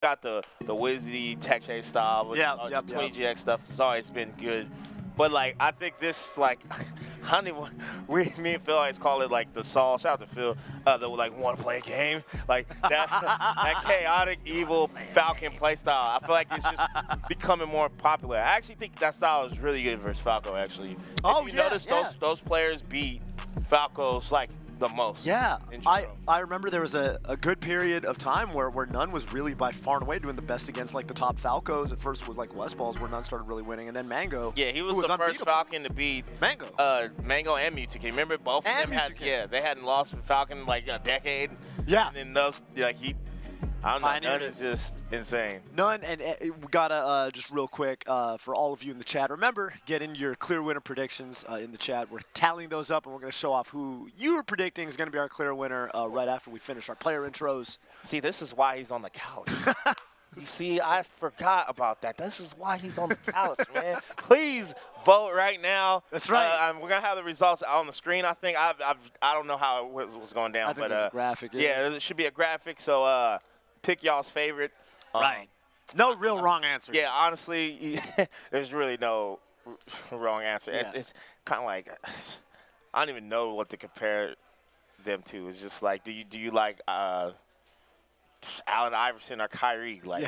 got the Wizzy Tech Chase style with the 20GX stuff. It's always been good. But, like, I think this, like, honey, me and Phil always call it, like, the Saul. Shout out to Phil. The, like, want to play a game. Like, that chaotic, evil Falcon play style. I feel like it's just becoming more popular. I actually think that style is really good versus Falco, actually. Oh, if you notice, those players beat Falco's, like, the most. Yeah, I remember there was a good period of time where n0ne was really by far and away doing the best against like the top Falcos. At first it was like Westballs where n0ne started really winning, and then Mango. Yeah, he was the first Falcon to beat Mango. Mango and Mewtwo. Remember both of them they hadn't lost from Falcon like a decade. Yeah. And then those I don't know. n0ne is just insane. n0ne, and we gotta just real quick for all of you in the chat. Remember, get in your clear winner predictions in the chat. We're tallying those up, and we're gonna show off who you are predicting is gonna be our clear winner right after we finish our player intros. See, this is why he's on the couch. See, I forgot about that. This is why he's on the couch, man. Please vote right now. That's right. We're gonna have the results on the screen. I think I don't know how it was going down, I think there's a graphic. Yeah, it should be a graphic. So. Pick y'all's favorite. Right. No real wrong answer. Yeah, honestly, there's really no wrong answer. Yeah. It's kind of like I don't even know what to compare them to. It's just like, do you like Allen Iverson or Kyrie? Like,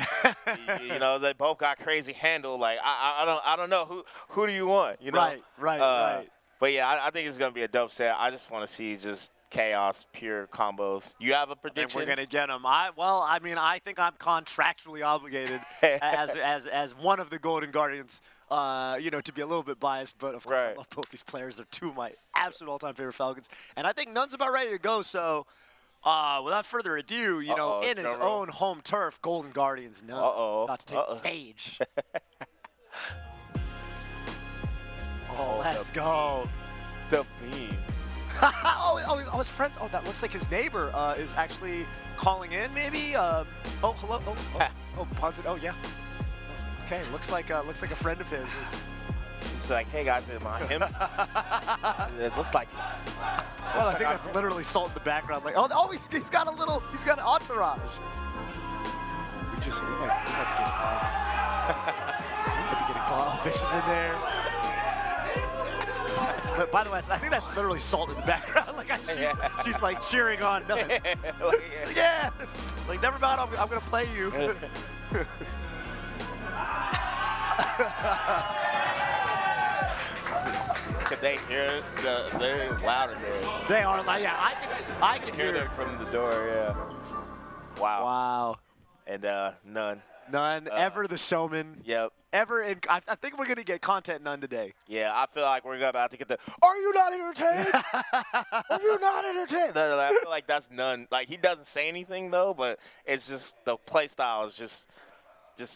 you know, they both got crazy handle. Like, I don't know who do you want? You know. Right. But yeah, I think it's gonna be a dope set. I just want to see just chaos, pure combos. You have a prediction? And we're gonna get them. I think I'm contractually obligated as one of the Golden Guardians, to be a little bit biased. But of course, I love both these players. They're two of my absolute all-time favorite Falcons, and I think n0ne's about ready to go. So, without further ado, in his own home turf, Golden Guardians n0ne about to take the stage. Let's go. The beam. His friend. Oh, that looks like his neighbor is actually calling in. Maybe. Hello. Ponzit. Oh, yeah. Okay. Looks like a friend of his. He's like, hey guys, am I him? It looks like. Well, I think that's literally Salt in the background. Like, he's got an entourage. He might be getting ball fishes in there. By the way, I think that's literally Salt in the background. Like she's like cheering on n0ne. Yeah. Like, never mind, I'm gonna play you. Can they hear they're louder there? They are loud. Yeah, I can hear them from the door. Yeah. Wow. And n0ne. n0ne, ever the showman. Yep. I think we're gonna get content n0ne today. Yeah, I feel like we're about to get the. Are you not entertained? Are you not entertained? I feel like that's n0ne. Like, he doesn't say anything though, but it's just the play style is just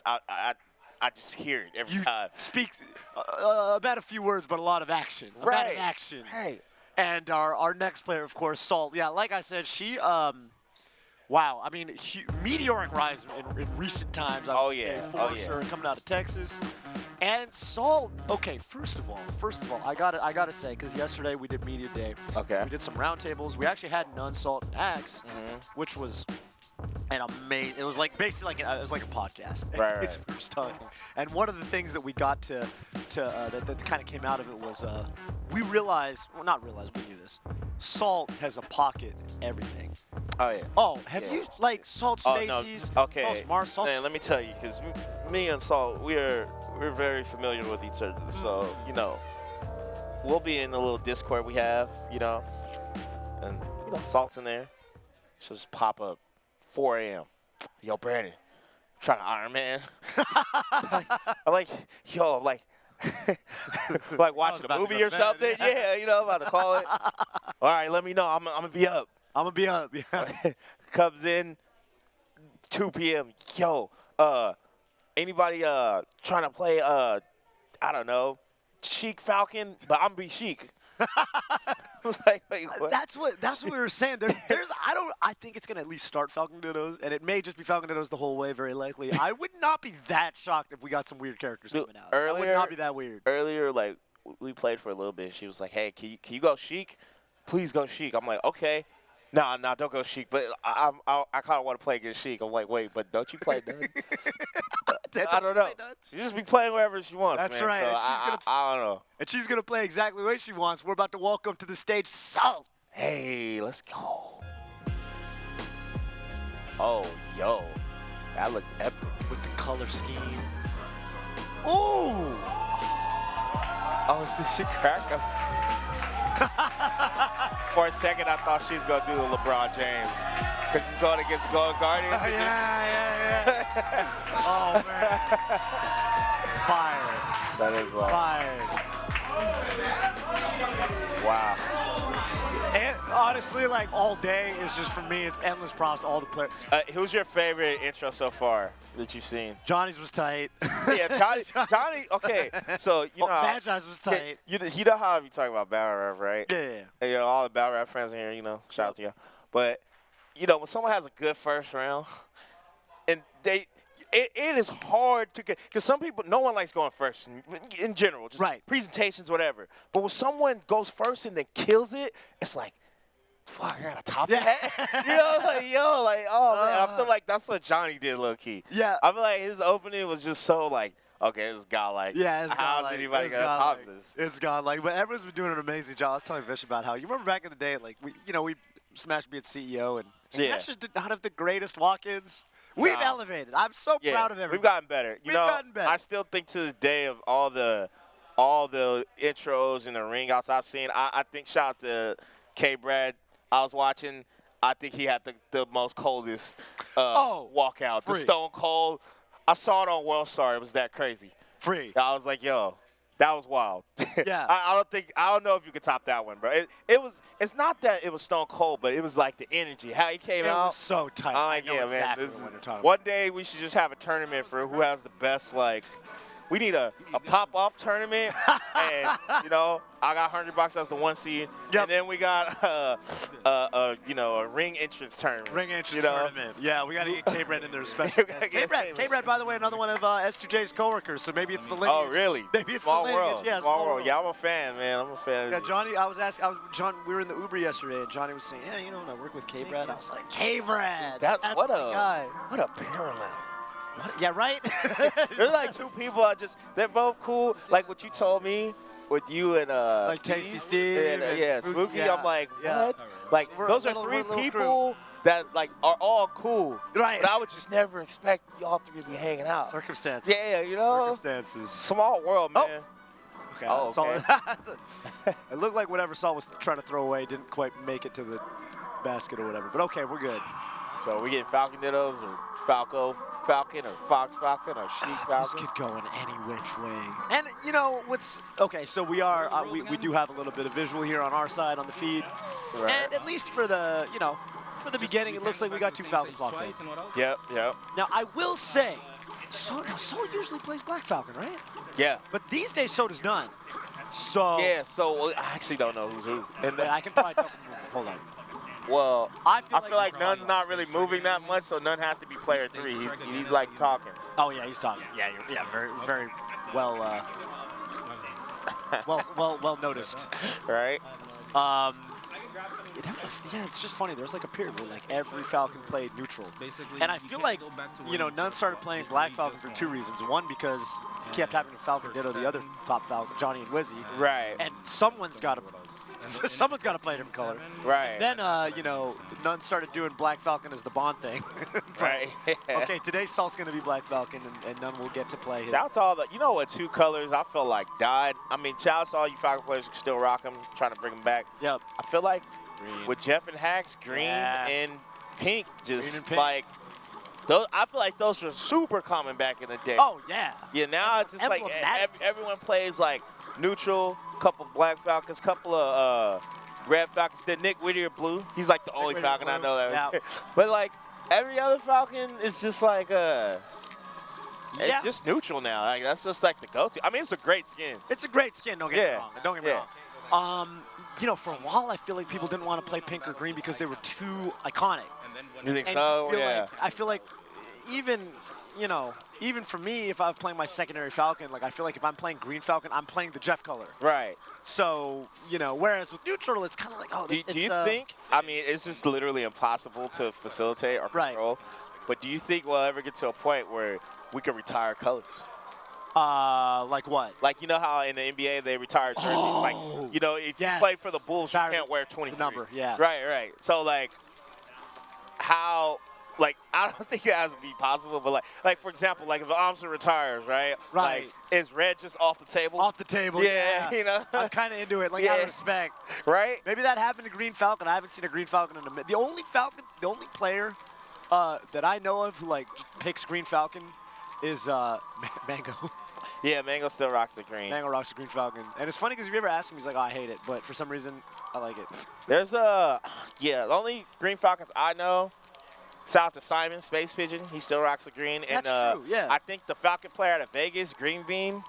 I just hear it every time. Speak about a few words, but a lot of action. A lot of action. Right. And our next player, of course, Salt. Yeah, like I said, she. Wow, I mean, meteoric rise in recent times. I would say, for sure, coming out of Texas. And Salt. Okay, first of all, I gotta say, because yesterday we did media day. Okay. We did some roundtables. We actually had n0ne, Salt, and Axe, which was an amazing. It was like basically like it was like a podcast. Right. We were talking. And one of the things that we got that kind of came out of it was we realized, well, not realized, we knew this. Salt has a pocket everything. Oh yeah. Oh, have you like Salt Spacies? No. Okay. Salt's Mars, Salt. Man, let me tell you, because me and Salt, we're very familiar with each other. So we'll be in the little Discord we have, and Salt's in there. She'll just pop up 4 a.m. Yo, Brandon, trying to Iron Man. I'm like, yo, like watching a movie or something. Yeah, I'm about to call it. All right, let me know. I'm gonna be up. Yeah. Comes in 2 p.m. Yo, anybody trying to play I don't know, Sheik Falcon, but I'm gonna be Sheik. Like, wait, what? That's what we were saying. I think it's gonna at least start Falcon Dittos, and it may just be Falcon Dittos the whole way, very likely. I would not be that shocked if we got some weird characters coming out. I would not be that weird. Earlier, like, we played for a little bit. She was like, hey, can you go Sheik? Please go Sheik. I'm like, okay. No, don't go Sheik. But I kind of want to play against Sheik. I'm like, wait, but don't you play n0ne? I don't know. She just be playing wherever she wants. That's man. right. So I don't know. And she's gonna play exactly the way she wants. We're about to welcome to the stage Salt. Hey, let's go. Oh, yo, that looks epic with the color scheme. Ooh. Oh, did she crack him? For a second, I thought she was going to do a LeBron James. Because she's going against Golden Guardians. Yeah. Oh, man. Fire. That is wild. Fire. Wow. And honestly, like, all day is just, for me, it's endless props to all the players. Who's your favorite intro so far that you've seen? Johnny's was tight. Yeah, Johnny, okay. So, you know. Magi's was tight. You know how you talk about battle rap, right? Yeah. And, you know, all the battle rap fans in here, you know, shout out to you. But, you know, when someone has a good first round, and it is hard to get, because some people, no one likes going first in general, just presentations, whatever. But when someone goes first and then kills it, it's like, fuck, I gotta top that. You know, like, yo, like, oh, man, I feel like that's what Johnny did, low-key. Yeah. I feel like his opening was just so, like, okay, this guy, like, how's anybody gonna top this? It's godlike. But everyone's been doing an amazing job. I was telling Vish about how, you remember back in the day, like, we Smash being CEO, and Smash just did not have the greatest walk-ins. We've elevated. I'm so proud of everyone. We've gotten better. We've gotten better. I still think to this day of all the intros and the ring outs I've seen, I think shout out to K-Brad. I was watching. I think he had the most coldest walkout. The Stone Cold. I saw it on World Star. It was that crazy. Free. I was like, yo, that was wild. Yeah. I don't know if you could top that one, bro. It's not that it was Stone Cold, but it was like the energy, how he came out. It was so tight. I'm like, yeah, man. One day we should just have a tournament for who has the best, like, we need a pop-off tournament, and, you know, I got $100 as the 1 seed, and then we got a ring entrance tournament. Ring entrance tournament. Yeah, we got to get K-Brad in there especially. K-Brad, by the way, another one of S2J's coworkers, so maybe it's the lineage. Oh, really? Maybe it's small the lineage. World. Yeah, small world. Yeah, I'm a fan, man. I'm a fan. Yeah, Johnny, John, we were in the Uber yesterday, and Johnny was saying, yeah, you know, when I work with K-Brad, I was like, K-Brad, that's what the guy. What a parallel. What? Yeah, right? There's like two people they're both cool. Like what you told me with you and like Steve. Tasty Steve and Spooky. Yeah. I'm like, what? Like those are three people that like are all cool. Right. But I would just never expect y'all three to be hanging out. Circumstances. Yeah, you know. Circumstances. Small world, man. Okay. Okay. It looked like whatever Saul was trying to throw away didn't quite make it to the basket or whatever. But okay, we're good. So we getting Falcon Dittos or Falcon or Fox Falcon or Sheik Falcon? This could go in any which way. And, you know, okay, so we are, we do have a little bit of visual here on our side on the feed. Right. And at least for the, for the beginning, it looks like we got two Falcons locked in. Yep. Now, I will say, Soul usually plays Black Falcon, right? Yeah. But these days, so does n0ne. So. Yeah, so I actually don't know who's who. And I can probably tell from hold on. Well, I feel like n0ne's not really moving that much, so n0ne has to be player 3. He's like talking. Oh yeah, he's talking. Yeah, very, very well, well noticed. Right. It's just funny. There's like a period where like every Falcon played neutral, and I feel like n0ne started playing Black Falcon for two reasons. One, because he kept having to Falcon ditto the other top Falcon, Johnny and Wizzy. Right. And someone's got to play a different color. Right. Then, n0ne started doing Black Falcon as the Bond thing. Right. Okay, today Salt's going to be Black Falcon, and n0ne will get to play his. Shout out to all the, what, two colors I feel like died. I mean, shout out to all you Falcon players who still rock them, trying to bring them back. Yep. I feel like with Jeff and Hacks, green and pink, like, those, I feel like those were super common back in the day. Oh, yeah. Yeah, now it's just like everyone plays like neutral, couple Black Falcons, couple of Red Falcons. Then Nick Whittier blue. He's like the only Falcon I know that. Yeah. But like every other Falcon, it's just like it's just neutral now. Like that's just like the go-to. I mean, it's a great skin. It's a great skin. Don't get me wrong. Don't get me wrong. For a while, I feel like people didn't want to play pink or green because they were too iconic. You think so? I feel like, even, you know, even for me, if I'm playing my secondary Falcon, like I feel like if I'm playing green Falcon, I'm playing the Jeff color. Right. So, you know, whereas with neutral, it's kind of like, oh, do you think, I mean, it's just literally impossible to facilitate or control, right. but do you think we'll ever get to a point where we can retire colors? Like what? Like, you know how in the NBA they retire jerseys? Oh, like, you know, if you play for the Bulls, you can't wear 23. Number, yeah. Right. So, like, how, like, I don't think it has to be possible, but, like for example, like, if Armstrong retires, right? Right. Like, is red just off the table? Off the table, yeah. You know? I'm kind of into it, like, out of respect. Right? Maybe that happened to Green Falcon. I haven't seen a Green Falcon in a minute. The only player that I know of who, like, picks Green Falcon is Mango. Yeah, Mango still rocks the green. Mango rocks the Green Falcon. And it's funny because if you ever ask him, he's like, oh, I hate it. But for some reason, I like it. There's the only Green Falcons I know, south to Simon, Space Pigeon, he still rocks the green. That's and, true, yeah. I think the Falcon player out of Vegas, Green Bean,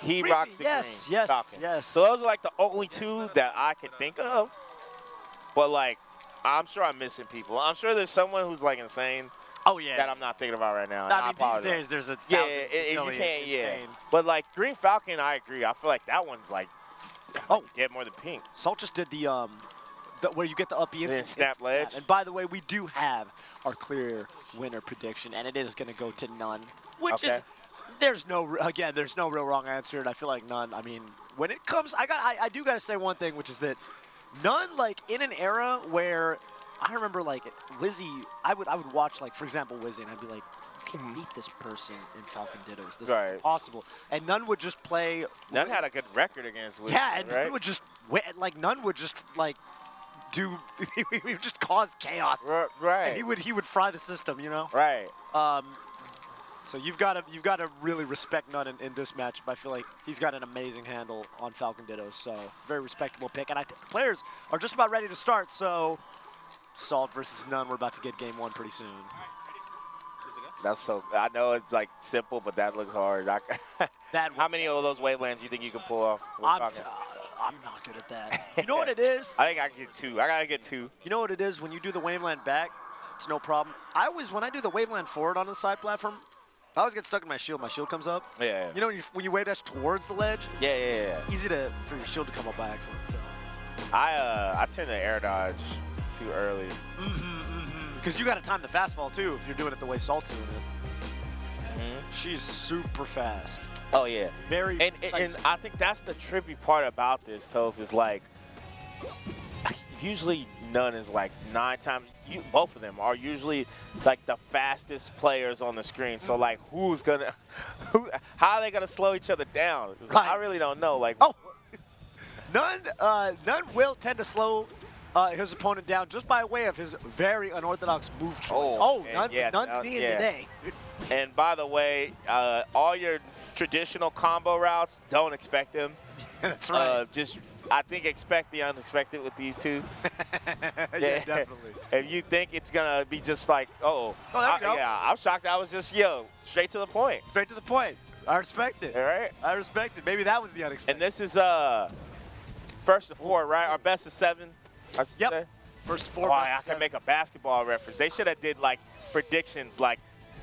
he rocks the green Falcon. Yes. So those are like the only two that I can think of. But like, I'm sure I'm missing people. I'm sure there's someone who's like insane. Oh, yeah. That I'm not thinking about right now. I mean, these days there's a thousand you can't, But like Green Falcon, I agree. I feel like that one's like, get more than pink. Salt just did the where you get the up E and snap ledge. And by the way, we do have our clear winner prediction, and it is going to go to n0ne, which is there's no real wrong answer, and I feel like n0ne. I mean, when it comes, I do got to say one thing, which is that n0ne, like in an era where I remember like Wizzy, I would watch like for example Wizzy, and I'd be like, you can beat this person in Falcon Dittos. This is impossible. And n0ne would just play. n0ne had a good record against Wizzy. Yeah, and n0ne would just n0ne would just like he would just cause chaos. Right. And he would fry the system, you know. Right. So you've got to really respect n0ne in this matchup. I feel like he's got an amazing handle on Falcon Dittos. So very respectable pick, and I think the players are just about ready to start. So Salt versus n0ne, we're about to get game one pretty soon. That's so. I know it's like simple, but that looks hard. How many of those wavelands do you think you can pull off? I'm not good at that. You know what it is? I think I can get two. I gotta get two. You know what it is? When you do the waveland back, it's no problem. When I do the waveland forward on the side platform, I always get stuck in my shield. My shield comes up. Yeah. You know when you wave dash towards the ledge? Yeah. Easy for your shield to come up by accident. So. I tend to air dodge too early. Because you got to time the fast fall too if you're doing it the way Salt's doing it. She's super fast. Oh yeah. Very. And I think that's the trippy part about this, Toph, is like usually n0ne is like 9 times. Both of them are usually like the fastest players on the screen. So like, how are they gonna slow each other down? I really don't know. Like, n0ne will tend to slow his opponent down just by way of his very unorthodox move choice. n0ne's kneeing today. And by the way, all your traditional combo routes, don't expect them. That's right. I think expect the unexpected with these two. Yeah, definitely. If you think it's going to be just like, there we go. Yeah, I'm shocked that was just, straight to the point. Straight to the point. I respect it. All right. I respect it. Maybe that was the unexpected. And this is first to 4, right? Our best of 7, I should say. First to 4. I can make a basketball reference. They should have did like predictions like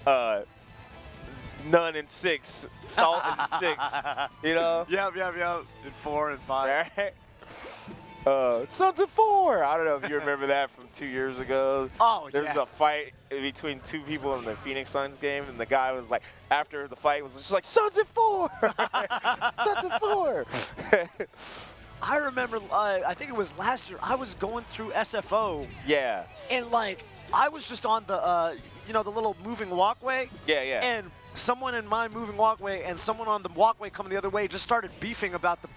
n0ne in 6, Salt in 6, you know? Yep. In 4 and 5. Right? Sons of 4. I don't know if you remember that from 2 years ago. Oh, There was a fight between 2 people in the Phoenix Suns game, and the guy was like, after the fight, was just like, Sons of 4! Sons of 4! I remember, I think it was last year, I was going through SFO. Yeah. And, like, I was just on the, the little moving walkway. Yeah. And someone in my moving walkway and someone on the walkway coming the other way just started beefing about the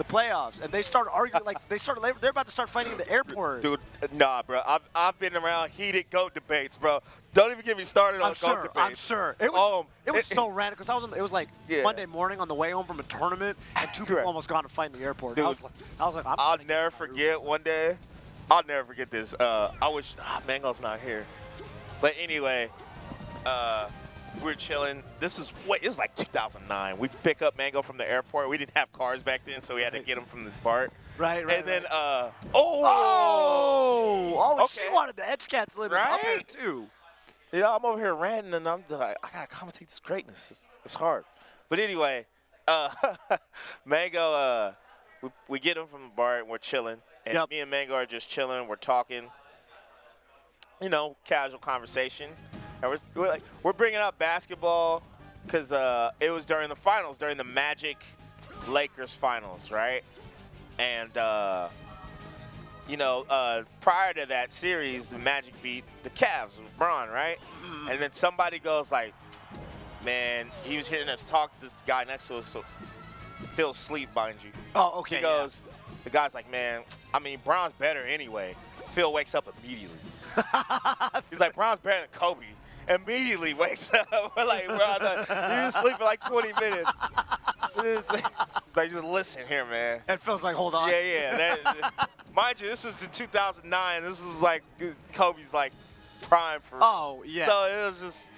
playoffs, and they started arguing like they're about to start fighting in the airport. Dude, nah, bro. I've been around heated GOAT debates, bro. Don't even get me started on GOAT debates. I'm sure. It was so random because it was like Monday morning on the way home from a tournament, and 2 people almost got in a fight in the airport. Dude, I was like, I'll never forget one day. I'll never forget this. I wish Mango's not here, but anyway, we're chilling. It's like 2009. We pick up Mango from the airport. We didn't have cars back then, so we had to get him from the BART. Right. And then, okay. She wanted the edge cancel up there too. Yeah, I'm over here ranting, and I'm like, I gotta commentate this greatness. It's hard. But anyway, Mango, we get him from the bar, and we're chilling. And me and Mango are just chilling. We're talking, you know, casual conversation. And we're bringing up basketball because it was during the finals, during the Magic Lakers finals, right? And, you know, prior to that series, the Magic beat the Cavs with Bron, right? Mm-hmm. And then somebody goes like, man, he was hearing us talk to this guy next to us, so Phil's asleep behind you. Oh, okay. He goes, the guy's like, man, I mean, Bron's better anyway. Phil wakes up immediately. He's like, Bron's better than Kobe. Immediately wakes up. We're like, bro, you was asleep for like 20 minutes. He's like, just listen here, man. And Phil's like, hold on. Yeah. Mind you, this was in 2009. This was like Kobe's like prime for. Oh, yeah. So it was just,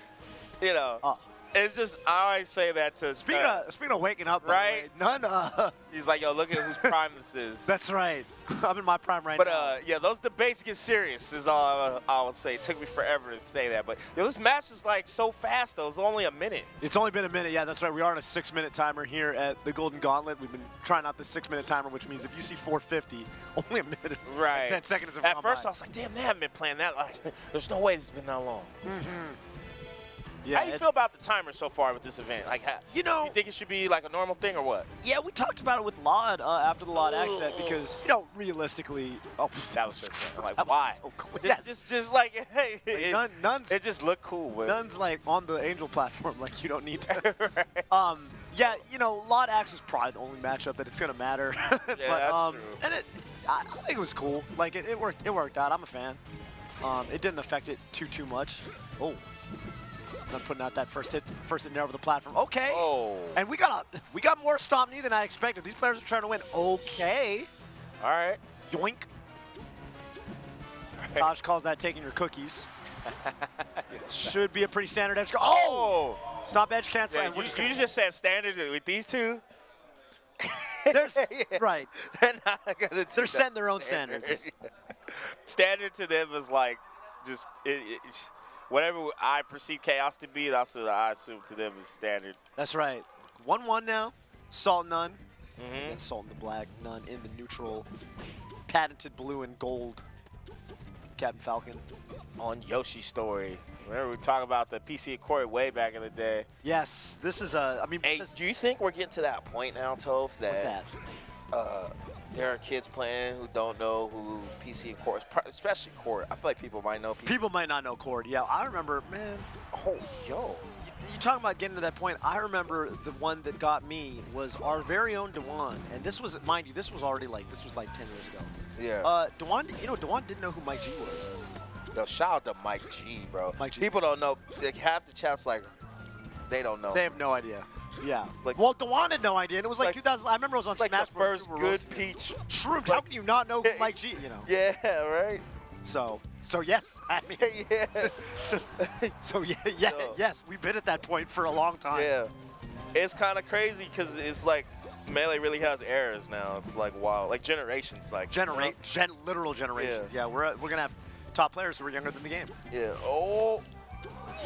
you know. It's just, I always say that to. Speaking of waking up, right? n0ne. He's like, yo, look at whose prime this is. That's right. I'm in my prime right now. But yeah, those debates get serious. Is all I would say. It took me forever to say that, but yo, this match is like so fast though. It's only a minute. It's only been a minute. Yeah, that's right. We are on a 6-minute timer here at the Golden Gauntlet. We've been trying out the 6-minute timer, which means if you see 4:50, only a minute. Right. And 10 seconds have At gone first, by. I was like, damn, they haven't been playing that long. There's no way this has been that long. Mm-hmm. Yeah, how do you feel about the timer so far with this event? Like, you think it should be like a normal thing or what? Yeah, we talked about it with Laud after the Laud accent because, you know, realistically, that was so like, why? So yeah, just like, hey, n0ne's, it just looked cool. But n0ne's like on the Angel platform, like you don't need to. Right. Yeah, you know, Laud Axe is probably the only matchup that it's gonna matter. Yeah, but, that's true. And I think it was cool. Like it worked. It worked out. I'm a fan. It didn't affect it too much. Oh. I'm putting out that first hit there over the platform. Okay. Oh. And we got more stomp knee than I expected. These players are trying to win. Okay. All right. Yoink. Taj calls that taking your cookies. Should be a pretty standard edge. Oh! Stomp edge cancel. Yeah, you just said standard with these two. Right. They're setting their own standards. Standard to them is like just whatever I perceive chaos to be, that's what I assume to them is standard. That's right. 1-1 now. Salt n0ne. Mm-hmm. And Salt in the black, n0ne in the neutral. Patented blue and gold. Captain Falcon. On Yoshi's story. Remember we talked about the PC Court way back in the day. Yes, this is hey, do you think we're getting to that point now, Toph? What's that? There are kids playing who don't know who PC and Court, especially Court. I feel like people might know PC. People might not know Court. Yeah, I remember, man. Oh, yo. You talking about getting to that point? I remember the one that got me was our very own n0ne, and this was, mind you, this was like 10 years ago. Yeah. n0ne, you know, n0ne didn't know who Mike G was. Yo, shout out to Mike G, bro. Mike G. People don't know. Like, half the chat's like, they don't know. They have no idea. Yeah. Like, well, n0ne had no idea, and it was like 2000. I remember it was on like Smash the first good Peach. Shrooms. How can you not know Mike G? You know. Yeah. Right. So yes. I mean. Yeah. Yes. We've been at that point for a long time. Yeah. It's kind of crazy because it's like Melee really has eras now. It's like wow, like generations, like literal generations. Yeah. We're gonna have top players who are younger than the game. Yeah. Oh.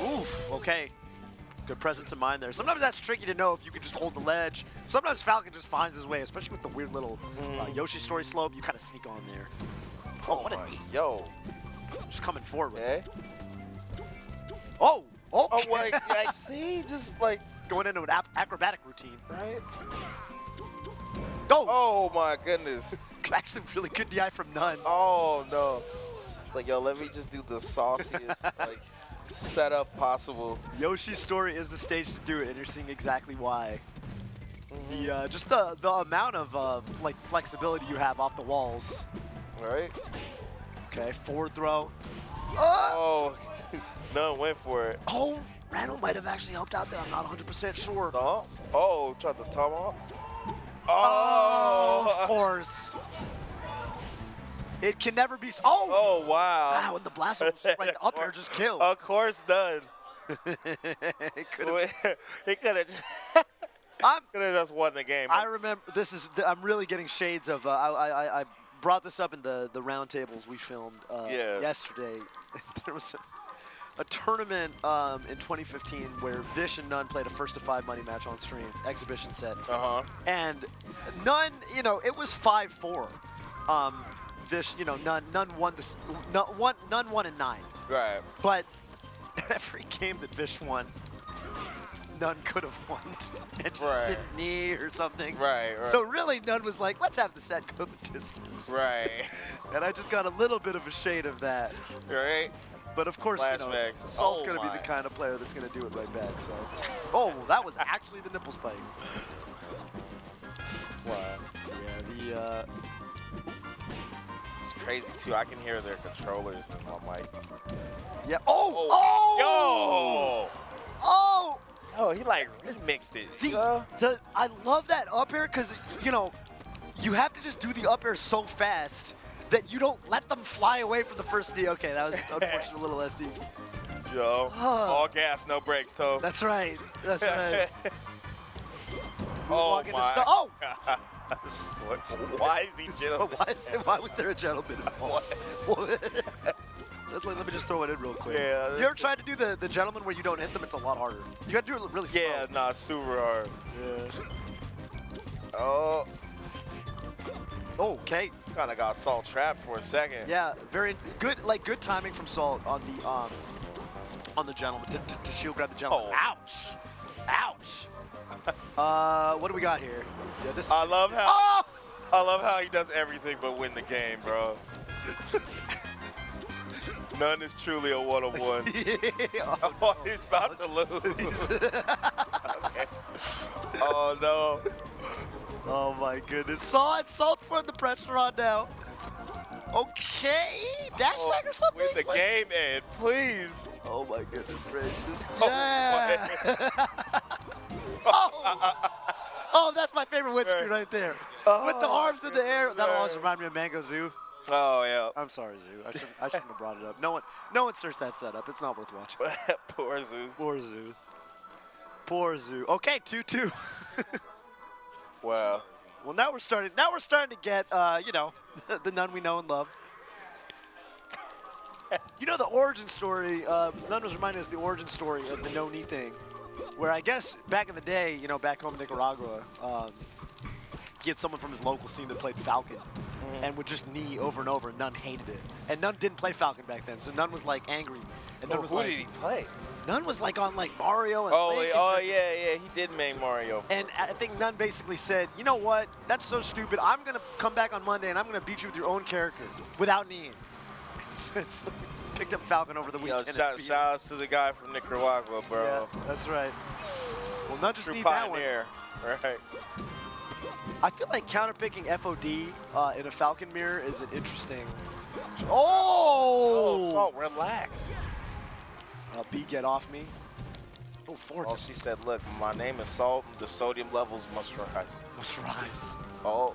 Oof. Okay. Good presence of mind there. Sometimes that's tricky to know if you can just hold the ledge. Sometimes Falcon just finds his way, especially with the weird little Yoshi story slope. You kind of sneak on there. Oh, what a yo! Just coming forward. Okay. Oh. Oh, wait. Like, see, just like going into an acrobatic routine. Right. Oh my goodness. Actually, really good DI from n0ne. Oh no. It's like, yo, let me just do the sauciest like setup possible. Yoshi's story is the stage to do it, and you're seeing exactly why. The just the amount of like flexibility you have off the walls. Right. Okay, forward throw. Oh, n0ne went for it. Oh, Randall might have actually helped out there. I'm not 100% sure. No. Oh, tried to tomahawk. Oh, of course. It can never be. Oh, wow. Wow, and the blaster was just right up there, just killed. Of course, n0ne. He could have just won the game. I remember I'm really getting shades of. I brought this up in the round tables we filmed yesterday. a tournament in 2015 where Vish and n0ne played a 1-to-5 money match on stream, exhibition set. And n0ne, you know, it was 5-4. Vish, you know, n0ne won this. n0ne won in 9. Right. But every game that Vish won, n0ne could have won and just didn't knee or something. Right. So really, n0ne was like, let's have the set go the distance. Right. And I just got a little bit of a shade of that. Right. But of course, you know, Salt's going to be the kind of player that's going to do it right back. So, oh, that was actually the nipple spike. Wow. Yeah, it's crazy too. I can hear their controllers in my mic. Yeah. Oh! Yo! Oh, he like remixed it. I love that up air because, you know, you have to just do the up air so fast that you don't let them fly away from the first D. Okay, that was unfortunately a little SD. Yo, all gas, no brakes, Toe. That's right. That's right. Oh my Oh! Why is he gentleman? Why was there a gentleman involved? Let me just throw it in real quick. Yeah. You ever tried to do the gentleman where you don't hit them? It's a lot harder. You got to do it really slow. Yeah, nah, super hard. Yeah. Oh. Okay. Kind of got Salt trapped for a second. Yeah, very good. Like good timing from Salt on the gentleman to shield grab the gentleman. Oh. Ouch! Ouch! What do we got here? Yeah, this. I love how. Oh! I love how he does everything but win the game, bro. n0ne is truly a one-on-one. Oh, he's about to lose. Okay. Oh no. Oh my goodness. Salt's putting the pressure on now. Okay. Dash tag or something? Win the game, Ed, please. Oh my goodness gracious. Oh, Yeah. Oh, that's my favorite win screen right there. With the arms in the air. That'll always remind me of Mango Zoo. Oh yeah. I'm sorry, Zoo. I shouldn't have brought it up. No one searched that setup. It's not worth watching. Poor Zoo. Poor Zoo. Poor Zoo. Okay, 2-2. Wow. Well, now we're starting to get, you know, the n0ne we know and love. You know the origin story. n0ne was reminding us of the origin story of the n0ne thing, where I guess back in the day, you know, back home in Nicaragua, he had someone from his local scene that played Falcon. And would just knee over and over, and n0ne hated it. And n0ne didn't play Falcon back then, so n0ne was like angry. And n0ne was who like, did he play? n0ne was like on like Mario and Link yeah, he did make Mario. And I think n0ne basically said, you know what, that's so stupid. I'm gonna come back on Monday and I'm gonna beat you with your own character without kneeing. So picked up Falcon over the weekend. Shout outs to the guy from Nicaragua, bro. Yeah, that's right. Well, not just True need pioneer. that one. Right. I feel like counterpicking FOD in a Falcon mirror is an interesting. Oh! Salt, relax. B, get off me. Oh, forward. Oh, she said, look, my name is Salt, and the sodium levels must rise. Must rise. Oh.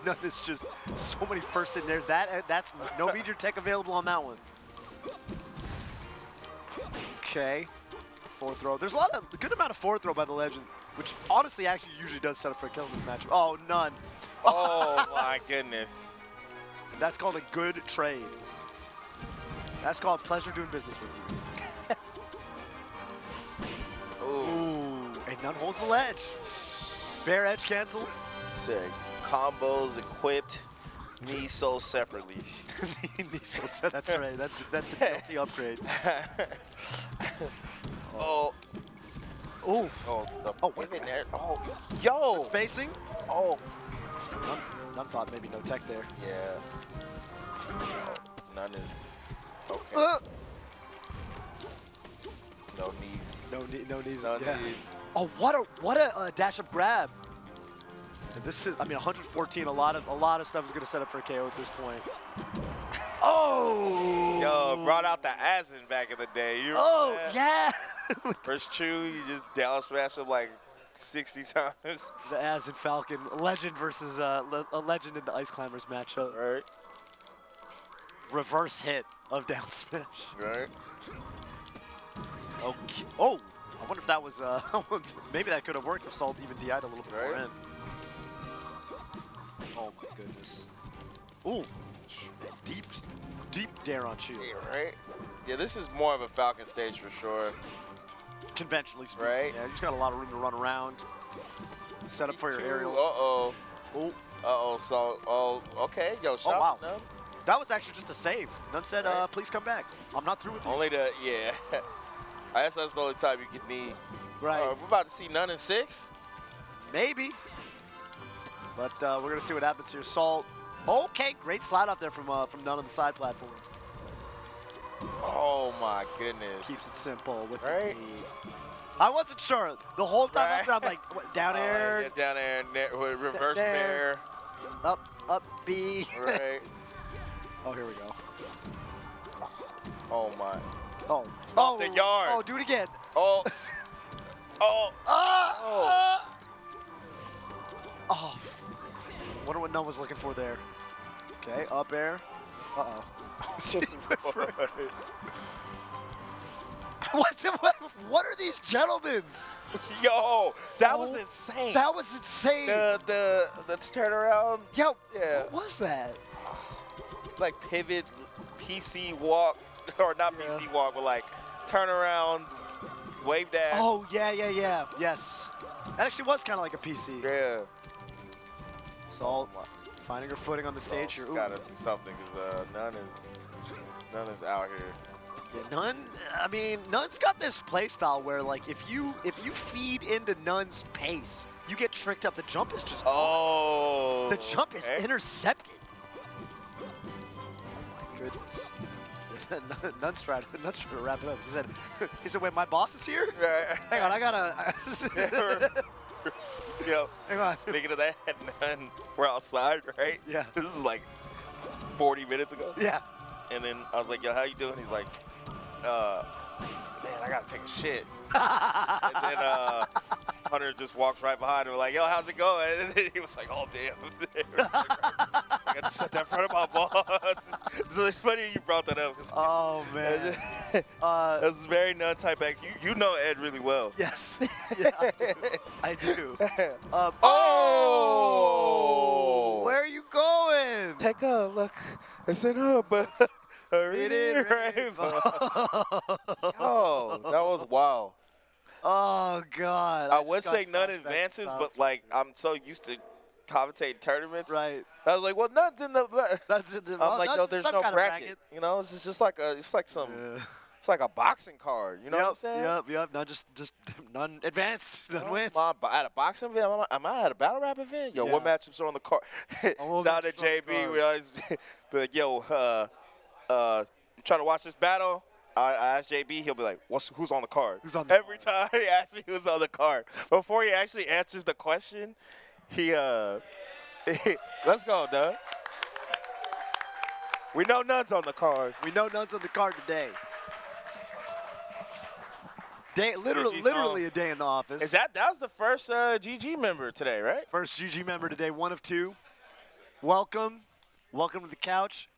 n0ne is just so many first in there's that's no meteor tech available on that one. Okay. Fourth throw. There's a good amount of forward throw by the Legend, which honestly actually usually does set up for a kill in this matchup. Oh, n0ne. Oh my goodness. That's called a good trade. That's called pleasure doing business with you. Ooh. And n0ne holds the ledge. Bear edge cancels. Sick. Combos equipped. Knee sold separately. Knee sold separately. That's right. That's the DLC upgrade. Oh. Ooh. Oh, wait a minute. Oh. Yo. Spacing. Oh. n0ne thought maybe no tech there. Yeah. n0ne is okay. No knees. No knees. No yeah. knees. Oh, what a dash up grab. And this is, I mean, 114. A lot of stuff is gonna set up for a KO at this point. Oh. Yo, brought out the Asin back in the day. You oh yeah. First true, you just down smash him like 60 times. The Asin Falcon legend versus a legend in the Ice Climbers matchup. Right. Reverse hit of down smash. Right. Okay. Oh, I wonder if that was maybe that could have worked if Salt even DI'd a little bit more in. Oh my goodness. Ooh. Deep dare on shield. Yeah, right? Yeah, this is more of a Falcon stage for sure. Conventionally speaking. Right? Yeah, you just got a lot of room to run around. Set up for your aerials. Uh-oh. Uh-oh, so, okay. Yo, shout wow. out. That was actually just a save. n0ne said, please come back. I'm not through with you. Only the, yeah. I guess that's the only time you could need. Right. We're about to see n0ne in 6? Maybe. But we're going to see what happens here. Salt. Okay, great slide out there from n0ne on the side platform. Oh, my goodness. Keeps it simple with right? the knee. I wasn't sure. The whole time up there, I'm like, what, down air? Yeah, down air, reverse bear. Up, B. Right. Oh, here we go. Oh, my. Oh. Stop the yard. Oh, do it again. Oh. Oh. Oh. Wonder what n0ne was looking for there. Okay, up air. Uh-oh. What are these gentlemen's? Yo, that was insane. That was insane. The turnaround. Yo, yeah. What was that? Like pivot, PC walk, or not PC walk, but like turnaround, wave dash. Oh, yeah. Yes. That actually was kind of like a PC. Yeah. Salt finding her footing on the stage here. Gotta do something because n0ne is out here. Yeah, n0ne. I mean, n0ne's got this play style where, like, if you feed into n0ne's pace, you get tricked up. The jump is just gone. The jump is intercepted. Oh my goodness. n0ne's trying to wrap it up. He said, wait, my boss is here? Right. Hang on, I gotta. Yo, hang on. Speaking of that, n0ne, we're outside, right? Yeah. This is like 40 minutes ago. Yeah. And then I was like, yo, how you doing? He's like, man, I gotta take a shit. And then Hunter just walks right behind him, like, yo, how's it going? And then he was like, oh, damn. I just sat there in front of my boss. So it's funny you brought that up. Oh, man. This is very n0ne type act. You know Ed really well. Yes. Yeah, I do. Oh! Where are you going? Take a look. It's in her, but Oh, that was wild. Oh, God. I would say n0ne advances, but, like, I'm so used to commentating tournaments. Right. I was like, well, n0ne's in the. That's in the. I'm like, no, there's no bracket. You know, it's just like it's like a boxing card. You know what I'm saying? Yep. Not just n0ne advanced. n0ne wins. At a boxing event? Am I at a battle rap event? Yo, what matchups are on the card? Shout out to JB. We always be like, yo, you trying to watch this battle? I ask JB, he'll be like, who's on the card? Who's on the Every time he asks me who's on the card. Before he actually answers the question, let's go, Doug. We know n0ne's on the card. We know n0ne's on the card today. Literally a day in the office. That was the first GG member today, right? First GG member today, 1 of 2. Welcome to the couch.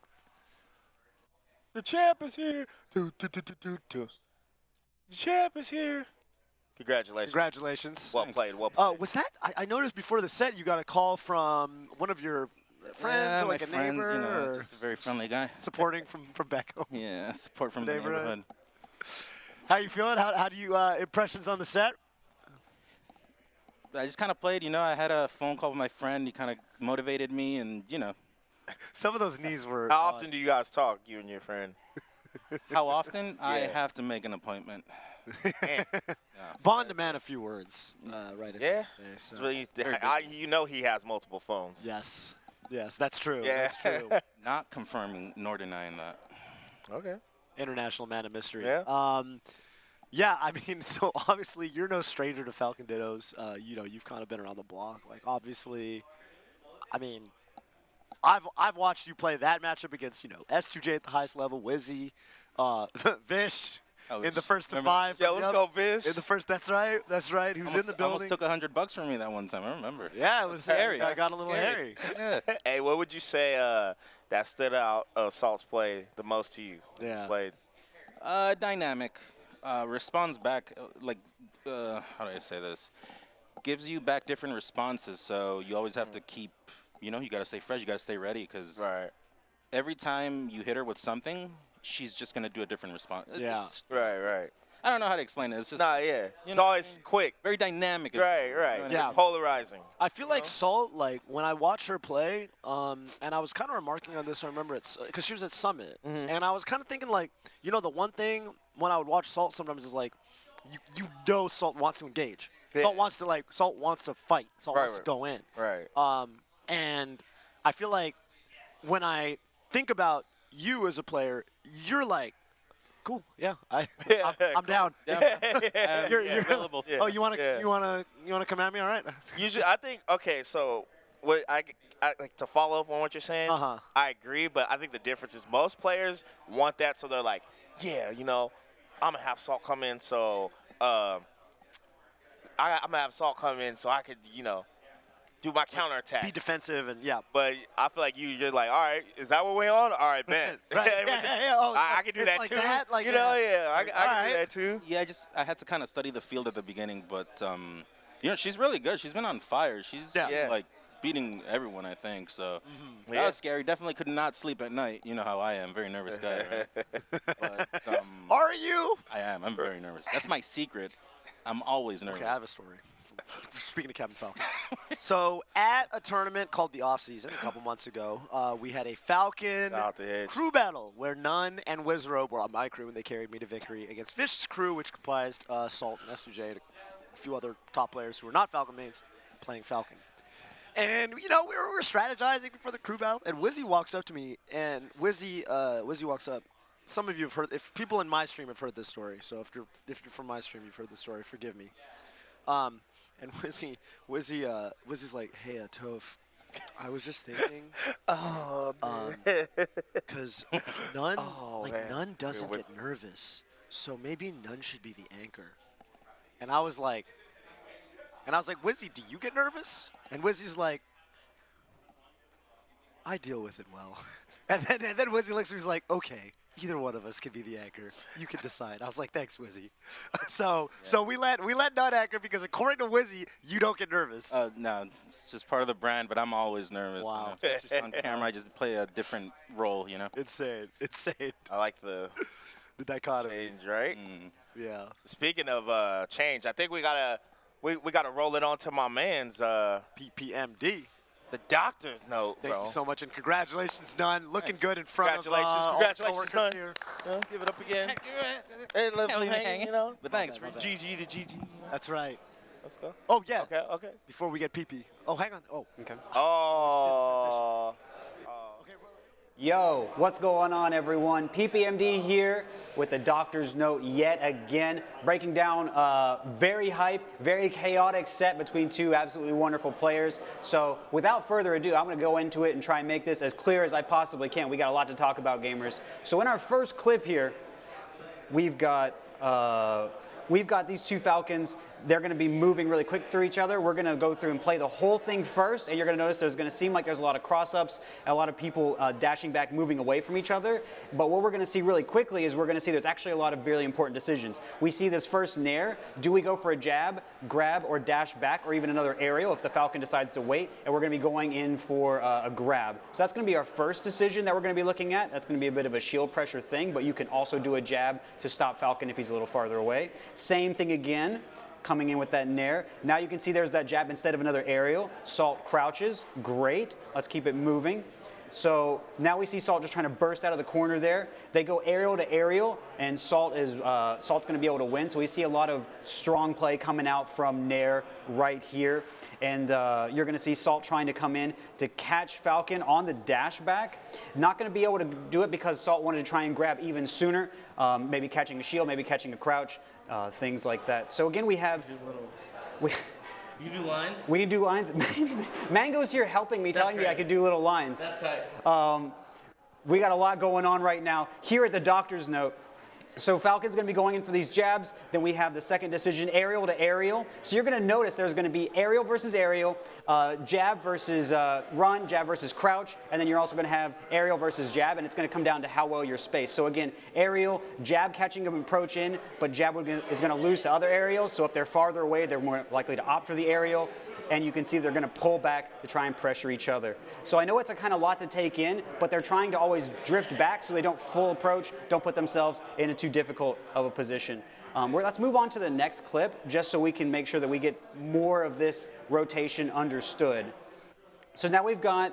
The champ is here. The champ is here. Congratulations. Well played. Was that? I noticed before the set you got a call from one of your friends, or like a neighbor, you know, just a very friendly guy. Supporting from back home. Yeah, support from the neighborhood. How you feeling? How do you impressions on the set? I just kind of played. You know, I had a phone call with my friend. He kind of motivated me, and you know. Some of those knees were. How often do you guys talk, you and your friend? How often? I have to make an appointment. Bond demand a few words. Right. Yeah. So. Really, you know he has multiple phones. Yes, that's true. Yeah. That's true. Not confirming nor denying that. Okay. International man of mystery. Yeah. Yeah, I mean, so obviously you're no stranger to Falcon Dittos. You know, you've kind of been around the block. Like, obviously, I mean, I've watched you play that matchup against, you know, S2J at the highest level, Wizzy, Vish in the first to 5. Yeah, let's go, Vish. In the first, that's right. Who's in the building? Almost took $100 from me that one time. I remember. Yeah, it was scary. I got a little hairy. Yeah. Hey, what would you say that stood out Salt's play the most to you? Yeah. Played. Dynamic. Responds back, like, how do I say this? Gives you back different responses, so you always have to keep, you know, you got to stay fresh, you got to stay ready, because every time you hit her with something, she's just gonna do a different response. Yeah. Right. I don't know how to explain it. It's just It's always quick. very dynamic. Right. Yeah. Polarizing. I feel like Salt, like when I watch her play, and I was kind of remarking on this. I remember it's because she was at Summit, and I was kind of thinking like, the one thing when I would watch Salt sometimes is like, you know, Salt wants to engage. Yeah. Salt wants to fight. Salt wants to Right. go in. Right. And I feel like when I think about you as a player, you're like, cool, yeah, I'm down. You're available. Oh, you wanna come at me? All right. Usually, I think so what I like to follow up on what you're saying. I agree, but I think the difference is most players want that, so they're like, yeah, I'm gonna have Salt come in, so I'm gonna have Salt come in, so I could, do my counterattack. Be defensive and yeah. But I feel like you're like, all right, is that what we're on? All right, bet. Right. Oh, I can do that like too. That? Like, I can do that too. Yeah, I had to kind of study the field at the beginning, but she's really good. She's been on fire. She's like beating everyone, I think. So that was scary. Definitely could not sleep at night. You know how I am, very nervous guy. Right? But, are you? I am. I'm very nervous. That's my secret. I'm always nervous. Okay, I have a story. Speaking of Captain Falcon. So at a tournament called the Off Season a couple months ago, we had a Falcon crew battle where n0ne and Wizrobe were on my crew, and they carried me to victory against Fish's crew, which comprised Salt and S2J and a few other top players who were not Falcon mains playing Falcon. And, we were strategizing before the crew battle, and Wizzy walks up to me, and Wizzy walks up. Some of you have heard, if people in my stream have heard this story, so if you're from my stream, you've heard this story, forgive me. And Wizzy's like, hey, Toph, I was just thinking, because n0ne doesn't get nervous, so maybe n0ne should be the anchor. And I was like, Wizzy, do you get nervous? And Wizzy's like, I deal with it well. And then Wizzy looks at me, he's like, okay, either one of us can be the anchor. You can decide. I was like, thanks, Wizzy. So we let n0ne anchor because according to Wizzy, you don't get nervous. No, it's just part of the brand, but I'm always nervous. Wow. It's just on camera, I just play a different role, Insane. I like the dichotomy. change, right? Yeah. Speaking of change, I think we gotta roll it on to my man's PPMD. The doctor's note, bro. Thank you so much, and congratulations, n0ne. Looking good in front of Congratulations, n0ne. here. Give it up again. Hey, let me hang, But thanks, GG to GG. That's right. Let's go. Oh, yeah. Okay. Before we get PP. Oh, hang on. Oh, okay. Oh. Yo, what's going on, everyone? PPMD here with the doctor's note yet again, breaking down a very hype, very chaotic set between two absolutely wonderful players. So without further ado, I'm going to go into it and try and make this as clear as I possibly can. We got a lot to talk about, gamers. So in our first clip here, we've got these two Falcons. They're going to be moving really quick through each other. We're going to go through and play the whole thing first, and you're going to notice there's going to seem like there's a lot of cross-ups and a lot of people dashing back, moving away from each other. But what we're going to see really quickly is we're going to see there's actually a lot of really important decisions. We see this first nair. Do we go for a jab, grab, or dash back, or even another aerial if the Falcon decides to wait? And we're going to be going in for a grab. So that's going to be our first decision that we're going to be looking at. That's going to be a bit of a shield pressure thing, but you can also do a jab to stop Falcon if he's a little farther away. Same thing again. Coming in with that nair. Now you can see there's that jab instead of another aerial. Salt crouches. Great. Let's keep it moving. So now we see Salt just trying to burst out of the corner there. They go aerial to aerial, and Salt's going to be able to win. So we see a lot of strong play coming out from nair right here. And you're going to see Salt trying to come in to catch Falcon on the dash back. Not going to be able to do it because Salt wanted to try and grab even sooner. Maybe catching a shield, maybe catching a crouch. Things like that. So again, we have. You do lines? We do lines. Mango's here helping me, telling me I could do little lines. That's tight. We got a lot going on right now. Here at the doctor's note, So Falcon's going to be going in for these jabs. Then we have the second decision, aerial to aerial. So you're going to notice there's going to be aerial versus aerial, jab versus run, jab versus crouch, and then you're also going to have aerial versus jab, and it's going to come down to how well you're spaced. So again, aerial, jab catching an approach in, but jab is going to lose to other aerials. So if they're farther away, they're more likely to opt for the aerial. And you can see they're going to pull back to try and pressure each other. So I know it's a kind of lot to take in, but they're trying to always drift back so they don't full approach, don't put themselves in a too difficult of a position. Let's move on to the next clip, just so we can make sure that we get more of this rotation understood. So now we've got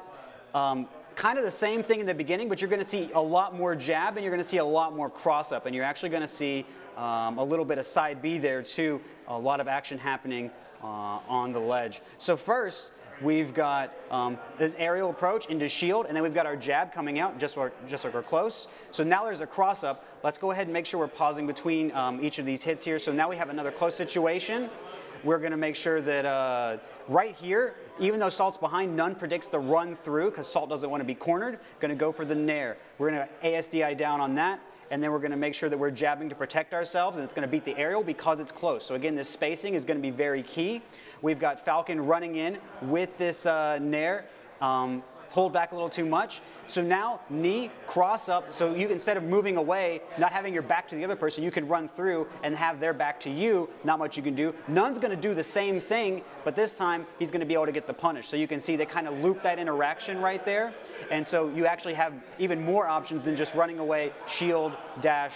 kind of the same thing in the beginning, but you're going to see a lot more jab, and you're going to see a lot more cross-up, and you're actually going to see a little bit of side B there too, a lot of action happening on the ledge. So first, we've got an aerial approach into shield, and then we've got our jab coming out just like we're close. So now there's a cross-up. Let's go ahead and make sure we're pausing between each of these hits here. So now we have another close situation. We're going to make sure that right here, even though Salt's behind, n0ne predicts the run through because Salt doesn't want to be cornered. Going to go for the nair. We're going to ASDI down on that. And then we're going to make sure that we're jabbing to protect ourselves, and it's going to beat the aerial because it's close. So again, this spacing is going to be very key. We've got Falcon running in with this nair, pulled back a little too much. So now knee, cross up, so you instead of moving away, not having your back to the other person, you can run through and have their back to you. Not much you can do. n0ne's going to do the same thing, but this time he's going to be able to get the punish. So you can see they kind of loop that interaction right there. And so you actually have even more options than just running away, shield, dash,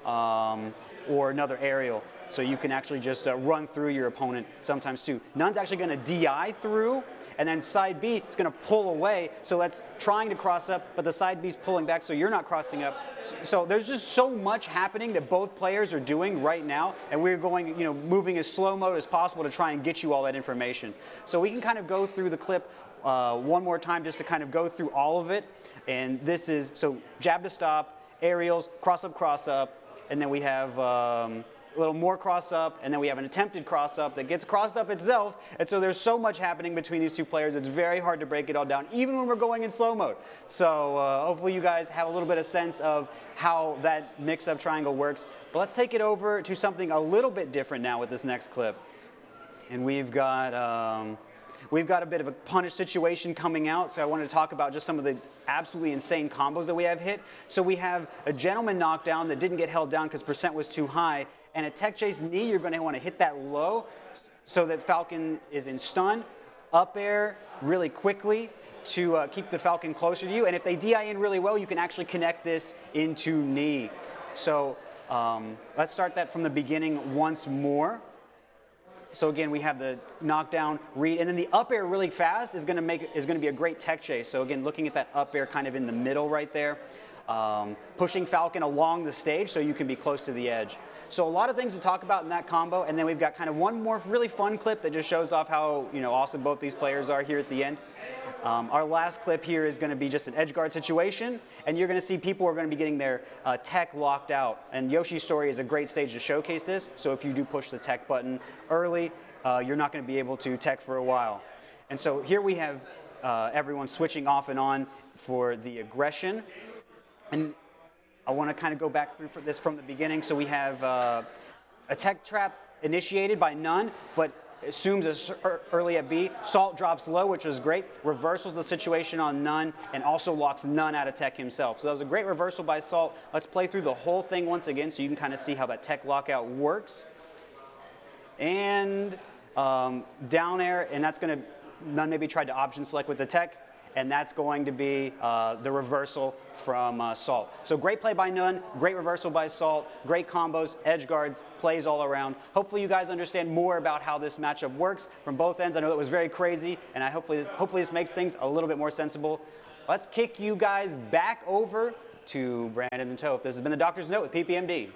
or another aerial. So you can actually just run through your opponent sometimes too. n0ne's actually going to DI through, and then side B is going to pull away. So that's trying to cross up, but the side B is pulling back, so you're not crossing up. So there's just so much happening that both players are doing right now, and we're going, moving as slow mode as possible to try and get you all that information. So we can kind of go through the clip one more time just to kind of go through all of it. And this is, so jab to stop, aerials, cross up, and then we have a little more cross-up, and then we have an attempted cross-up that gets crossed up itself. And so there's so much happening between these two players, it's very hard to break it all down, even when we're going in slow mode. So hopefully you guys have a little bit of sense of how that mix-up triangle works. But let's take it over to something a little bit different now with this next clip. And we've got a bit of a punish situation coming out, so I wanted to talk about just some of the absolutely insane combos that we have hit. So we have a gentleman knockdown that didn't get held down because percent was too high, and a tech chase knee, you're going to want to hit that low so that Falcon is in stun, up air really quickly to keep the Falcon closer to you, and if they DI in really well, you can actually connect this into knee. So let's start that from the beginning once more. So again, we have the knockdown, read, and then the up air really fast is going to be a great tech chase. So again, looking at that up air kind of in the middle right there, pushing Falcon along the stage so you can be close to the edge. So a lot of things to talk about in that combo, and then we've got kind of one more really fun clip that just shows off how awesome both these players are here at the end. Our last clip here is going to be just an edge guard situation, and you're going to see people are going to be getting their tech locked out. And Yoshi's story is a great stage to showcase this, so if you do push the tech button early, you're not going to be able to tech for a while. And so here we have everyone switching off and on for the aggression. And I want to kind of go back through this from the beginning. So we have a tech trap initiated by n0ne, but assumes it's early at B. Salt drops low, which was great. Reversals the situation on n0ne and also locks n0ne out of tech himself. So that was a great reversal by Salt. Let's play through the whole thing once again so you can kind of see how that tech lockout works. And down air, and that's going to, n0ne maybe tried to option select with the tech, and that's going to be the reversal from Salt. So great play by n0ne, great reversal by Salt, great combos, edge guards, plays all around. Hopefully you guys understand more about how this matchup works from both ends. I know it was very crazy, and hopefully this makes things a little bit more sensible. Let's kick you guys back over to Brandon and Toph. This has been the Doctor's Note with PPMD.